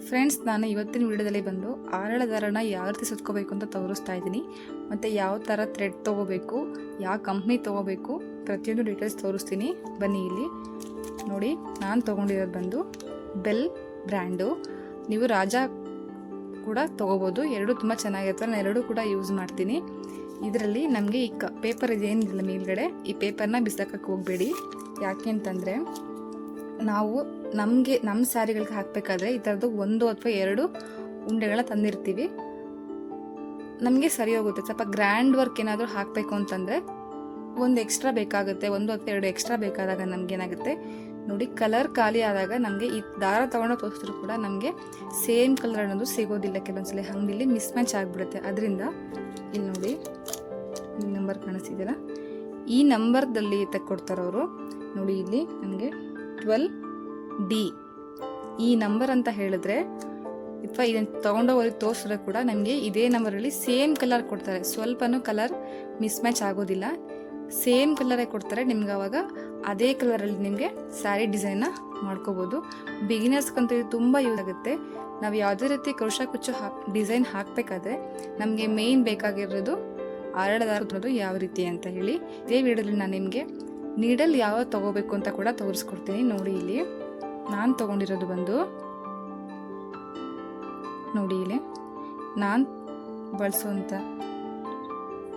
Friends, ನಾನು ಇವತ್ತಿನ ವಿಡಿಯೋದಲ್ಲಿ ಬಂದು ಆರಳ ದಾರನ ಯಾವ ರೀತಿ ಸುತ್ಕೋಬೇಕು ಅಂತ ತೋರಿಸ್ತಾ ಇದ್ದೀನಿ. ಮತ್ತು ಯಾವ ಥರ ಥ್ರೆಡ್ ತೊಗೋಬೇಕು, ಯಾವ ಕಂಪ್ನಿ ತೊಗೋಬೇಕು, ಪ್ರತಿಯೊಂದು ಡೀಟೇಲ್ಸ್ ತೋರಿಸ್ತೀನಿ. ಬನ್ನಿ ಇಲ್ಲಿ ನೋಡಿ. ನಾನು ತೊಗೊಂಡಿರೋದು ಬಂದು ಬೆಲ್ ಬ್ರ್ಯಾಂಡು. ನೀವು ರಾಜ ಕೂಡ ತೊಗೋಬೋದು. ಎರಡೂ ತುಂಬ ಚೆನ್ನಾಗಿರ್ತವೆ. ನಾನು ಎರಡೂ ಕೂಡ ಯೂಸ್ ಮಾಡ್ತೀನಿ. ಇದರಲ್ಲಿ ನಮಗೆ ಈ ಪೇಪರ್ ಇದೇನಿಲ್ಲ ಮೇಲ್ಗಡೆ, ಈ ಪೇಪರ್ನ ಬಿಸಾಕಕ್ಕೆ ಹೋಗಬೇಡಿ. ಯಾಕೆ ಅಂತಂದರೆ ನಾವು ನಮ್ಮ ಸ್ಯಾರಿಗಳಿಗೆ ಹಾಕಬೇಕಾದ್ರೆ ಈ ಥರದ್ದು 1 ಅಥವಾ 2 ಉಂಡೆಗಳನ್ನ ತಂದಿರ್ತೀವಿ. ನಮಗೆ ಸರಿ ಹೋಗುತ್ತೆ. ಸ್ವಲ್ಪ ಗ್ರ್ಯಾಂಡ್ ವರ್ಕ್ ಏನಾದರೂ ಹಾಕಬೇಕು ಅಂತಂದರೆ ಒಂದು ಎಕ್ಸ್ಟ್ರಾ ಬೇಕಾಗುತ್ತೆ. 1 ಅಥವಾ 2 ಎಕ್ಸ್ಟ್ರಾ ಬೇಕಾದಾಗ ನಮಗೇನಾಗುತ್ತೆ ನೋಡಿ, ಕಲರ್ ಖಾಲಿ ಆದಾಗ ನಮಗೆ ಈ ದಾರ ತೊಗೊಂಡು ತೋರಿಸಿದ್ರು ಕೂಡ ನಮಗೆ ಸೇಮ್ ಕಲರ್ ಅನ್ನೋದು ಸಿಗೋದಿಲ್ಲ. ಕೆಲವೊಂದ್ಸಲ ಹಂಗಿಲ್ಲಿ ಮಿಸ್ ಮ್ಯಾಚ್ ಆಗಿಬಿಡುತ್ತೆ. ಅದರಿಂದ ಇಲ್ಲಿ ನೋಡಿ, ಈ ನಂಬರ್ ಕಾಣಿಸ್ತಿದ್ದೀರಾ, ಈ ನಂಬರ್ದಲ್ಲಿ ತೆಕ್ಕೊಡ್ತಾರವರು ನೋಡಿ. ಇಲ್ಲಿ ನಮಗೆ 12D ಈ ನಂಬರ್ ಅಂತ ಹೇಳಿದ್ರೆ, ಅಥವಾ ಇದನ್ನು ತೊಗೊಂಡೋಗಿ ತೋರಿಸಿದ್ರೆ ಕೂಡ ನಮಗೆ ಇದೇ ನಂಬರಲ್ಲಿ ಸೇಮ್ ಕಲರ್ ಕೊಡ್ತಾರೆ. ಸ್ವಲ್ಪನೂ ಕಲರ್ ಮಿಸ್ ಮ್ಯಾಚ್ ಆಗೋದಿಲ್ಲ. ಸೇಮ್ ಕಲರೇ ಕೊಡ್ತಾರೆ. ನಿಮ್ಗೆ ಆವಾಗ ಅದೇ ಕಲರಲ್ಲಿ ನಿಮಗೆ ಸ್ಯಾರಿ ಡಿಸೈನ್ನ ಮಾಡ್ಕೋಬೋದು. ಬಿಗಿನರ್ಸ್ಗಂತೂ ಇದು ತುಂಬ ಯೂಸ್ ಆಗುತ್ತೆ. ನಾವು ಯಾವುದೇ ರೀತಿ ಕ್ರೋಶಾ ಕುಚ್ಚು ಡಿಸೈನ್ ಹಾಕಬೇಕಾದ್ರೆ ನಮಗೆ ಮೇಯ್ನ್ ಬೇಕಾಗಿರೋದು ಆರಳ ದಾರ ಯಾವ ರೀತಿ ಅಂತ ಹೇಳಿ. ಇದೇ ವಿಡಿಯೋದಲ್ಲಿ ನಾನು ನಿಮಗೆ ನೀಡಲ್ ಯಾವ ತೊಗೋಬೇಕು ಅಂತ ಕೂಡ ತೋರಿಸ್ಕೊಡ್ತೀನಿ. ನೋಡಿ, ಇಲ್ಲಿ ನಾನು ತೊಗೊಂಡಿರೋದು ಬಂದು ನೋಡಿ, ಇಲ್ಲಿ ನಾನು ಬಳಸುವಂಥ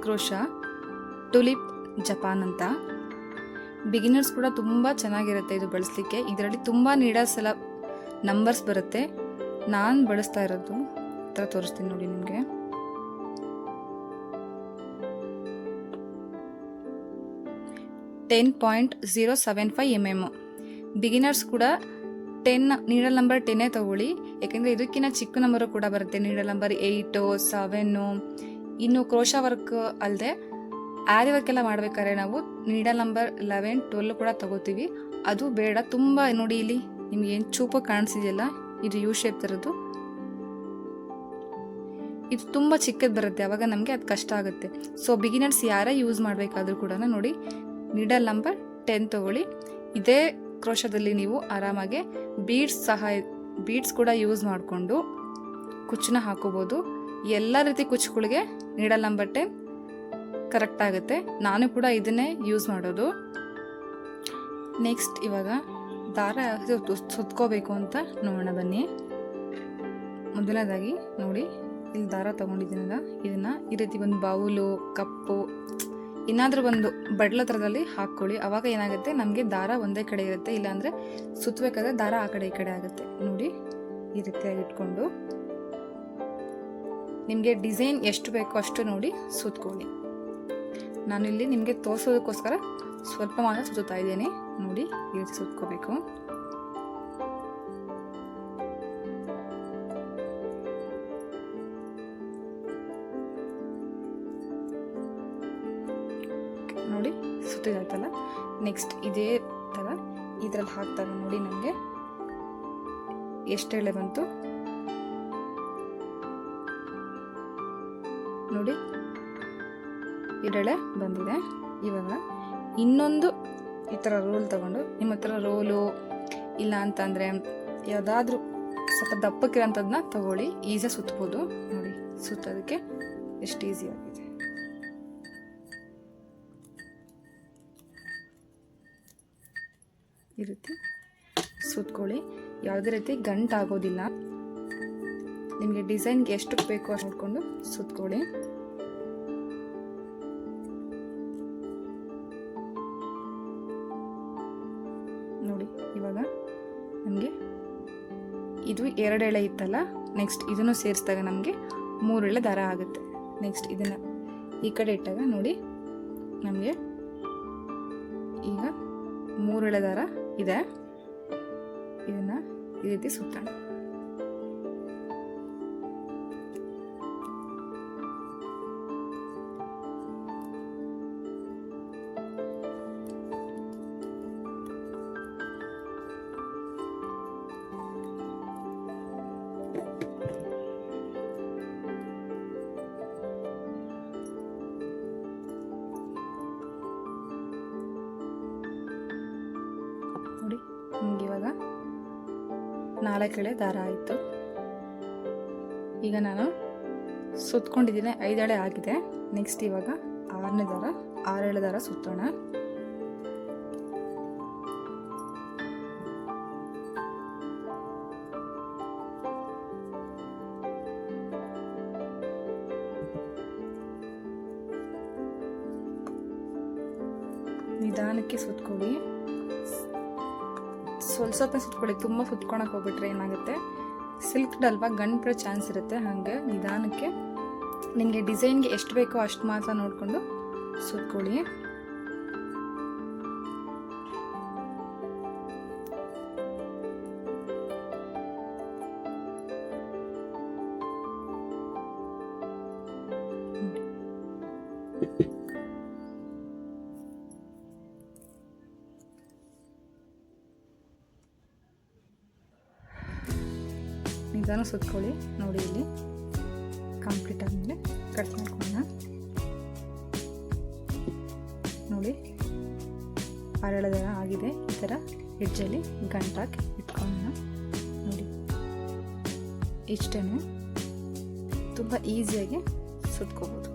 ಕ್ರೋಶಾ ಟುಲಿಪ್ ಜಪಾನ್ ಅಂತ. ಬಿಗಿನರ್ಸ್ ಕೂಡ ತುಂಬ ಚೆನ್ನಾಗಿರುತ್ತೆ ಇದು ಬಳಸಲಿಕ್ಕೆ. ಇದರಲ್ಲಿ ತುಂಬ ನೀಡಲ್ಸ್ ಎಲ್ಲ ನಂಬರ್ಸ್ ಬರುತ್ತೆ. ನಾನು ಬಳಸ್ತಾ ಇರೋದು ಥರ ತೋರಿಸ್ತೀನಿ ನೋಡಿ ನಿಮಗೆ. .075 ಬಿಗಿನರ್ಸ್ ಕೂಡ ನೀಡಲ್ ನಂಬರ್ 10 ತಗೊಳ್ಳಿ. ಯಾಕೆಂದರೆ ಇದಕ್ಕಿಂತ ಚಿಕ್ಕ ನಂಬರು ಕೂಡ ಬರುತ್ತೆ. Needle number 8, 7. ಇನ್ನು ಕ್ರೋಶಾ ವರ್ಕ್ ಅಲ್ಲದೆ ಆರಿ ವರ್ಕ್ ಎಲ್ಲ ಮಾಡ್ಬೇಕಾದ್ರೆ ನಾವು ನೀಡಲ್ ನಂಬರ್ 11, 12 ಕೂಡ ತಗೋತೀವಿ. ಅದು ಬೇಡ. ತುಂಬ ನೋಡಿ, ಇಲ್ಲಿ ನಿಮ್ಗೆ ಏನು ಚೂಪ ಕಾಣಿಸಿದೆಯಲ್ಲ, ಇದು ಯು ಶೇಪ್ ಥರದ್ದು, ಇದು ತುಂಬ ಚಿಕ್ಕದು ಬರುತ್ತೆ. ಅವಾಗ ನಮಗೆ ಅದು ಕಷ್ಟ ಆಗುತ್ತೆ. ಸೊ ಬಿಗಿನರ್ಸ್ ಯಾರೇ ಯೂಸ್ ಮಾಡಬೇಕಾದ್ರೂ ಕೂಡ ನೋಡಿ, ನೀಡಲ್ ನಂಬರ್ 10 ತಗೊಳ್ಳಿ. ಇದೇ ಕ್ರೋಶಾದಲ್ಲಿ ನೀವು ಆರಾಮಾಗಿ ಬೀಡ್ಸ್ ಕೂಡ ಯೂಸ್ ಮಾಡಿಕೊಂಡು ಕುಚ್ಚನ್ನ ಹಾಕೋಬೋದು. ಎಲ್ಲ ರೀತಿ ಕುಚ್ಚುಗಳಿಗೆ ನೀಡಲ್ ನಂಬರ್ 10 ಕರೆಕ್ಟ್ ಆಗುತ್ತೆ. ನಾನು ಕೂಡ ಇದನ್ನೇ ಯೂಸ್ ಮಾಡೋದು. ನೆಕ್ಸ್ಟ್ ಇವಾಗ ದಾರ ಸುತ್ಕೋಬೇಕು ಅಂತ ನೋಡೋಣ ಬನ್ನಿ. ಮೊದಲನೇದಾಗಿ ನೋಡಿ, ಇಲ್ಲಿ ದಾರ ತೊಗೊಂಡಿದ್ದೀನಲ್ಲ, ಇದನ್ನು ಈ ರೀತಿ ಒಂದು ಬೌಲು, ಕಪ್ಪು, ಏನಾದರೂ ಒಂದು ಬಡ್ಲ ಥರದಲ್ಲಿ ಹಾಕ್ಕೊಳ್ಳಿ. ಆವಾಗ ಏನಾಗುತ್ತೆ, ನಮಗೆ ದಾರ ಒಂದೇ ಕಡೆ ಇರುತ್ತೆ. ಇಲ್ಲಾಂದರೆ ಸುತ್ತಬೇಕಾದ್ರೆ ದಾರ ಆ ಕಡೆ ಈ ಕಡೆ ಆಗುತ್ತೆ. ನೋಡಿ, ಈ ರೀತಿಯಾಗಿ ಇಟ್ಕೊಂಡು ನಿಮಗೆ ಡಿಸೈನ್ ಎಷ್ಟು ಬೇಕೋ ಅಷ್ಟು ನೋಡಿ ಸುತ್ಕೊಳ್ಳಿ. ನಾನಿಲ್ಲಿ ನಿಮಗೆ ತೋರಿಸೋದಕ್ಕೋಸ್ಕರ ಸ್ವಲ್ಪ ಮಾತ್ರ ಸುತ್ತಾ ಇದ್ದೇನೆ. ನೋಡಿ, ಈ ರೀತಿ ಸುತ್ಕೋಬೇಕು. ನೋಡಿ, ಸುತ್ತಿದಾಯ್ತಲ್ಲ. ನೆಕ್ಸ್ಟ್ ಇದೇ ಥರ ಇದರಲ್ಲಿ ಹಾಕ್ತಾರೆ ನೋಡಿ, ನಮಗೆ ಎಷ್ಟು ಎಳೆ ಬಂತು ನೋಡಿ, 2 ಎಳೆ ಬಂದಿದೆ. ಇವಾಗ ಇನ್ನೊಂದು ಈ ಥರ ರೋಲ್ ತಗೊಂಡು, ನಿಮ್ಮ ಹತ್ರ ರೋಲು ಇಲ್ಲ ಅಂತಂದರೆ ಯಾವುದಾದ್ರೂ ಸ್ವಲ್ಪ ದಪ್ಪಕ್ಕಿರೋಂಥದ್ದನ್ನ ತಗೊಳ್ಳಿ. ಈಸಿಯಾಗಿ ಸುತ್ಬೋದು. ನೋಡಿ, ಸುತ್ತೋದಕ್ಕೆ ಎಷ್ಟು ಈಸಿ ಆಗಿದೆ. ಈ ರೀತಿ ಸುತ್ಕೊಳ್ಳಿ. ಯಾವುದೇ ರೀತಿ ಗಂಟಾಗೋದಿಲ್ಲ. ನಿಮಗೆ ಡಿಸೈನ್ಗೆ ಎಷ್ಟು ಬೇಕೋ ಅಷ್ಟು ನೋಡಿಕೊಂಡು ಸುತ್ಕೊಳ್ಳಿ. ನೋಡಿ, ಇವಾಗ ನಮಗೆ ಇದು 2 ಎಳೆ ಇತ್ತಲ್ಲ, ನೆಕ್ಸ್ಟ್ ಇದನ್ನು ಸೇರಿಸಿದಾಗ ನಮಗೆ 3 ಎಳೆ ದಾರ ಆಗುತ್ತೆ. ನೆಕ್ಸ್ಟ್ ಇದನ್ನು ಈ ಕಡೆ ಇಟ್ಟಾಗ ನೋಡಿ, ನಮಗೆ ಈಗ 3 ಎಳೆ ದಾರ ಇದೆ. ಇದನ್ನು ಈ ರೀತಿ ಸುತ್ತೋಣ. ನೋಡಿ, ನಿಮ್ಗೆ ಇವಾಗ 4 ಎಳೆ ದಾರ ಆಯಿತು. ಈಗ ನಾನು ಸುತ್ಕೊಂಡಿದ್ದೀನಿ, 5 ಎಳೆ ಆಗಿದೆ. ನೆಕ್ಸ್ಟ್ ಇವಾಗ 6ನೇ ದಾರ, 6 ಎಳೆ ದಾರ ಸುತ್ತೋಣ. ನಿಧಾನಕ್ಕೆ ಸುತ್ಕೊಳ್ಳಿ, ಸ್ವಲ್ಪ ಸುತ್ಕೊಳ್ಳಿ. ತುಂಬ ಸುತ್ಕೊಳಕ್ಕೆ ಹೋಗ್ಬಿಟ್ರೆ ಏನಾಗುತ್ತೆ, ಸಿಲ್ಕ್ ಅಲ್ವಾ, ಗಂಟು ಬಿಡೋ ಚಾನ್ಸ್ ಇರುತ್ತೆ. ಹಾಗೆ ನಿಧಾನಕ್ಕೆ ನಿಮಗೆ ಡಿಸೈನ್ಗೆ ಎಷ್ಟು ಬೇಕೋ ಅಷ್ಟು ಮಾತ್ರ ನೋಡಿಕೊಂಡು ಸುತ್ಕೊಳ್ಳಿ. ನಿಧಾನ ಸುತ್ಕೊಳ್ಳಿ. ನೋಡಿ ಇಲ್ಲಿ ಕಂಪ್ಲೀಟ್ ಆದಮೇಲೆ ಕಟ್ ಮಾಡ್ಕೊಳ್ಳೋಣ. ನೋಡಿ 6 ಎಳೆ ದಾರ ಆಗಿದೆ. ಈ ಥರ ಎಡ್ಜಲ್ಲಿ ಗಂಟಾಕಿ ಇಟ್ಕೊಳ್ಳೋಣ. ನೋಡಿ ಇಷ್ಟೇ, ತುಂಬ ಈಸಿಯಾಗಿ ಸುತ್ಕೋಬೋದು.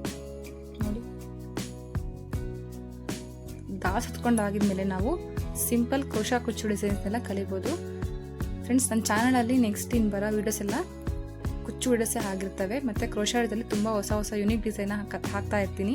ನೋಡಿ ದಾರ ಸುತ್ಕೊಂಡಾಗಿದ್ಮೇಲೆ ನಾವು ಸಿಂಪಲ್ ಕ್ರೋಶಾ ಕುಚ್ಚು ಡಿಸೈನ್ಸ್ನೆಲ್ಲ ಕಲಿಬೋದು. ಫ್ರೆಂಡ್ಸ್, ನನ್ನ ಚಾನಲಲ್ಲಿ ನೆಕ್ಸ್ಟ್ ಇನ್ನು ಬರೋ ವೀಡಿಯೋಸ್ ಎಲ್ಲ ಕುಚ್ಚು ವೀಡಿಯೋಸೇ ಆಗಿರ್ತವೆ. ಮತ್ತು ಕ್ರೋಶಾದಲ್ಲಿ ತುಂಬ ಹೊಸ ಯುನೀಕ್ ಡಿಸೈನ್ ಹಾಕ್ತಾ ಇರ್ತೀನಿ.